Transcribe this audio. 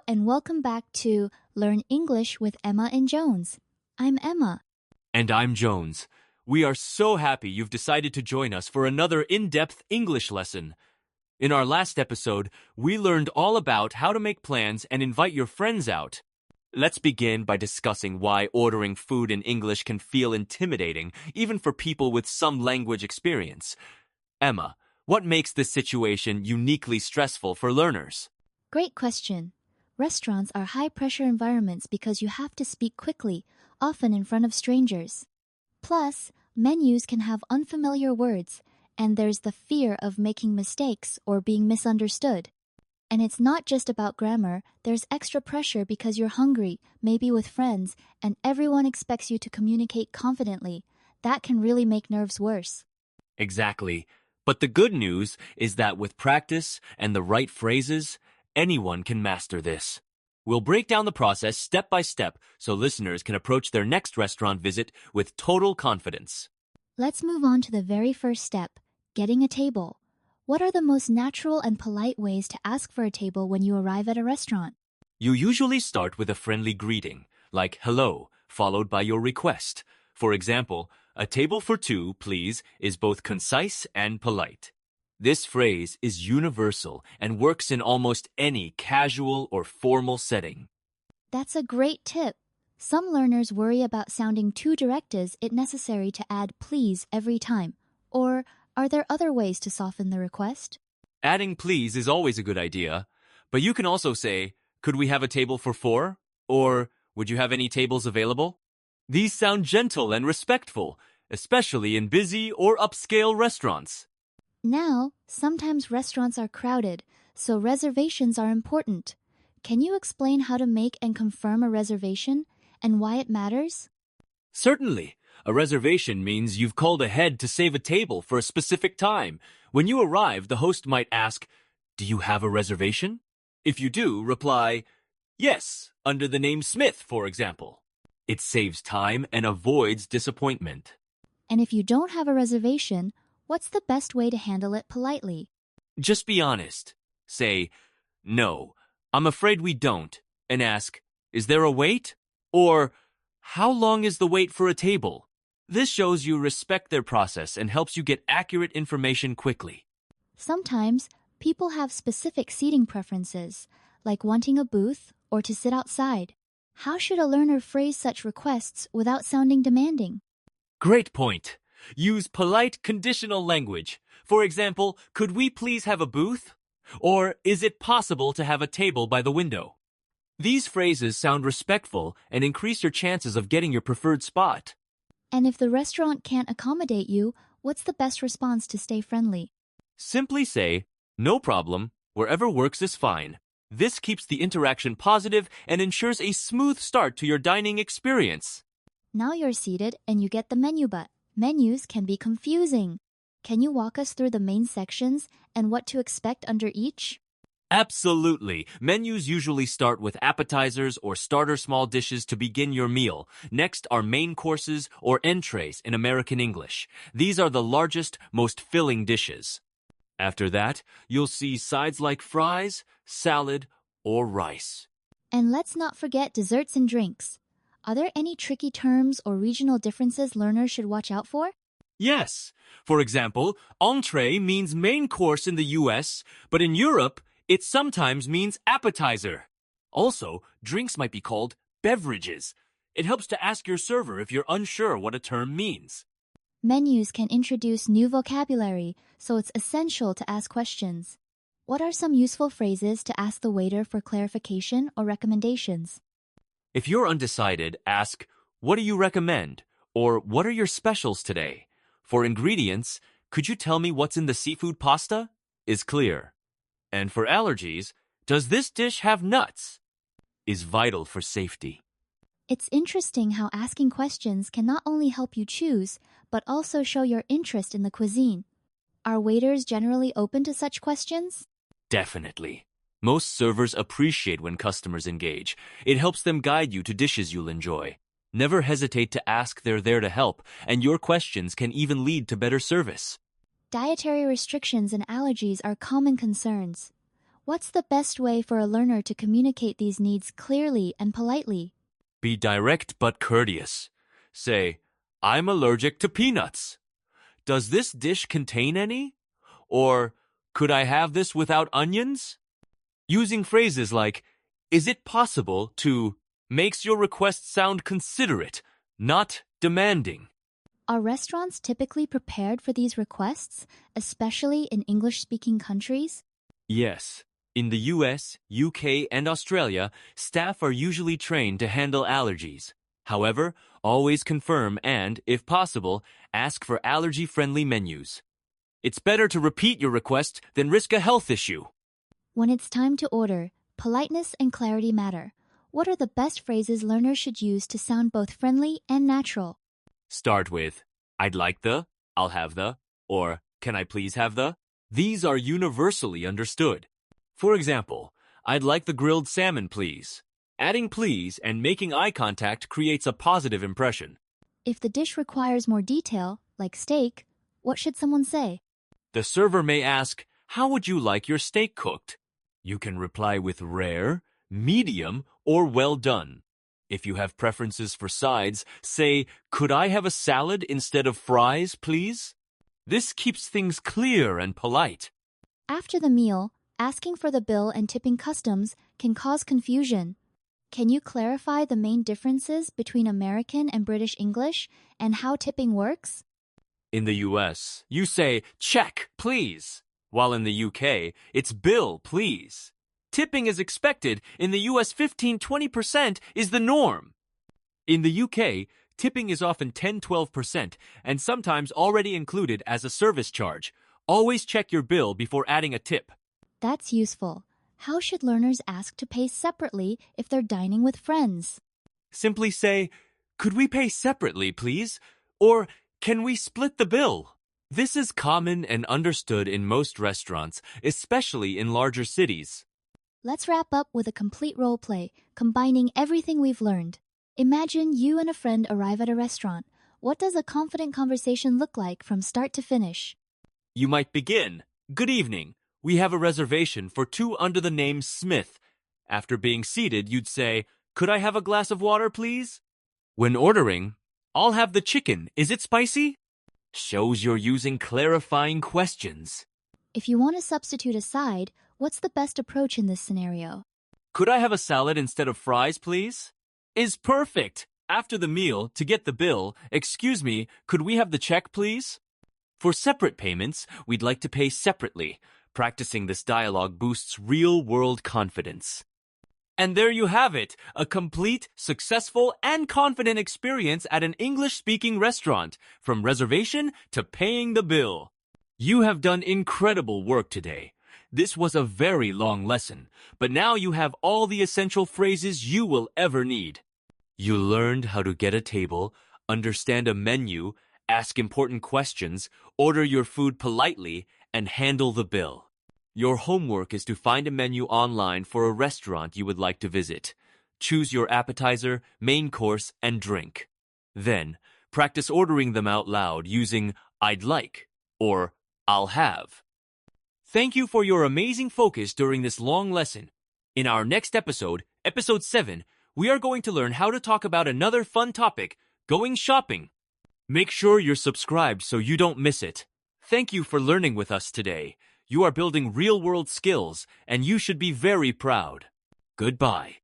and welcome back to Learn English with Emma and Jones. I'm Emma. And I'm Jones. We are so happy you've decided to join us for another in-depth English lesson. In our last episode, we learned all about how to make plans and invite your friends out. Let's begin by discussing why ordering food in English can feel intimidating, even for people with some language experience. Emma, what makes this situation uniquely stressful for learners? Great question. Restaurants are high-pressure environments because you have to speak quickly, often in front of strangers. Plus, menus can have unfamiliar words, and there's the fear of making mistakes or being misunderstood. And it's not just about grammar, there's extra pressure because you're hungry, maybe with friends, and everyone expects you to communicate confidently. That can really make nerves worse. Exactly. But the good news is that with practice and the right phrases, anyone can master this. We'll break down the process step by step so listeners can approach their next restaurant visit with total confidence. Let's move on to the very first step, getting a table. What are the most natural and polite ways to ask for a table when you arrive at a restaurant? You usually start with a friendly greeting, like hello, followed by your request. For example, a table for two, please, is both concise and polite. This phrase is universal and works in almost any casual or formal setting. That's a great tip. Some learners worry about sounding too direct. Is it necessary to add please every time? Or are there other ways to soften the request? Adding please is always a good idea, but you can also say, could we have a table for four? Or would you have any tables available? These sound gentle and respectful, especially in busy or upscale restaurants. Now, sometimes restaurants are crowded, so reservations are important. Can you explain how to make and confirm a reservation and why it matters? Certainly. A reservation means you've called ahead to save a table for a specific time. When you arrive, the host might ask, "Do you have a reservation?" If you do, reply, "Yes," under the name Smith, for example. It saves time and avoids disappointment. And if you don't have a reservation, what's the best way to handle it politely? Just be honest. Say, "No, I'm afraid we don't," and ask, "Is there a wait?" Or, "How long is the wait for a table?" This shows you respect their process and helps you get accurate information quickly. Sometimes, people have specific seating preferences, like wanting a booth or to sit outside. How should a learner phrase such requests without sounding demanding? Great point. Use polite conditional language. For example, could we please have a booth? Or is it possible to have a table by the window? These phrases sound respectful and increase your chances of getting your preferred spot. And if the restaurant can't accommodate you, what's the best response to stay friendly? Simply say, "No problem, wherever works is fine." This keeps the interaction positive and ensures a smooth start to your dining experience. Now you're seated and you get the menu, but menus can be confusing. Can you walk us through the main sections and what to expect under each? Absolutely. Menus usually start with appetizers or starter small dishes to begin your meal. Next are main courses or entrees in American English. These are the largest, most filling dishes. After that, you'll see sides like fries, salad, or rice. And let's not forget desserts and drinks. Are there any tricky terms or regional differences learners should watch out for? Yes. For example, entree means main course in the US, but in Europe, it sometimes means appetizer. Also, drinks might be called beverages. It helps to ask your server if you're unsure what a term means. Menus can introduce new vocabulary, so it's essential to ask questions. What are some useful phrases to ask the waiter for clarification or recommendations? If you're undecided, ask, "What do you recommend?" Or, "What are your specials today?" For ingredients, "Could you tell me what's in the seafood pasta?" is clear. And for allergies, "Does this dish have nuts?" is vital for safety. It's interesting how asking questions can not only help you choose, but also show your interest in the cuisine. Are waiters generally open to such questions? Definitely. Most servers appreciate when customers engage. It helps them guide you to dishes you'll enjoy. Never hesitate to ask, they're there to help, and your questions can even lead to better service. Dietary restrictions and allergies are common concerns. What's the best way for a learner to communicate these needs clearly and politely? Be direct but courteous. Say, I'm allergic to peanuts. Does this dish contain any? Or, could I have this without onions? Using phrases like, is it possible to, makes your request sound considerate, not demanding. Are restaurants typically prepared for these requests, especially in English-speaking countries? Yes. In the US, UK, and Australia, staff are usually trained to handle allergies. However, always confirm and, if possible, ask for allergy-friendly menus. It's better to repeat your request than risk a health issue. When it's time to order, politeness and clarity matter. What are the best phrases learners should use to sound both friendly and natural? Start with, I'd like the, I'll have the, or can I please have the? These are universally understood. For example, I'd like the grilled salmon, please. Adding please and making eye contact creates a positive impression. If the dish requires more detail, like steak, what should someone say? The server may ask, how would you like your steak cooked? You can reply with rare, medium, or well done. If you have preferences for sides, say, could I have a salad instead of fries, please? This keeps things clear and polite. After the meal, asking for the bill and tipping customs can cause confusion. Can you clarify the main differences between American and British English and how tipping works? In the US, you say, check, please. While in the UK, it's bill, please. Tipping is expected. In the US, 15-20% is the norm. In the UK, tipping is often 10-12% and sometimes already included as a service charge. Always check your bill before adding a tip. That's useful. How should learners ask to pay separately if they're dining with friends? Simply say, could we pay separately, please? Or, can we split the bill? This is common and understood in most restaurants, especially in larger cities. Let's wrap up with a complete role play, combining everything we've learned. Imagine you and a friend arrive at a restaurant. What does a confident conversation look like from start to finish? You might begin, good evening. We have a reservation for 2 under the name Smith. After being seated, you'd say, could I have a glass of water, please? When ordering, I'll have the chicken. Is it spicy? Shows you're using clarifying questions. If you want to substitute a side, what's the best approach in this scenario? Could I have a salad instead of fries, please? Is perfect. After the meal, to get the bill, excuse me, could we have the check, please? For separate payments, we'd like to pay separately. Practicing this dialogue boosts real-world confidence. And there you have it, a complete, successful, and confident experience at an English-speaking restaurant, from reservation to paying the bill. You have done incredible work today. This was a very long lesson, but now you have all the essential phrases you will ever need. You learned how to get a table, understand a menu, ask important questions, order your food politely, and handle the bill. Your homework is to find a menu online for a restaurant you would like to visit. Choose your appetizer, main course, and drink. Then, practice ordering them out loud using I'd like or I'll have. Thank you for your amazing focus during this long lesson. In our next episode, episode 7, we are going to learn how to talk about another fun topic, going shopping. Make sure you're subscribed so you don't miss it. Thank you for learning with us today. You are building real-world skills, and you should be very proud. Goodbye.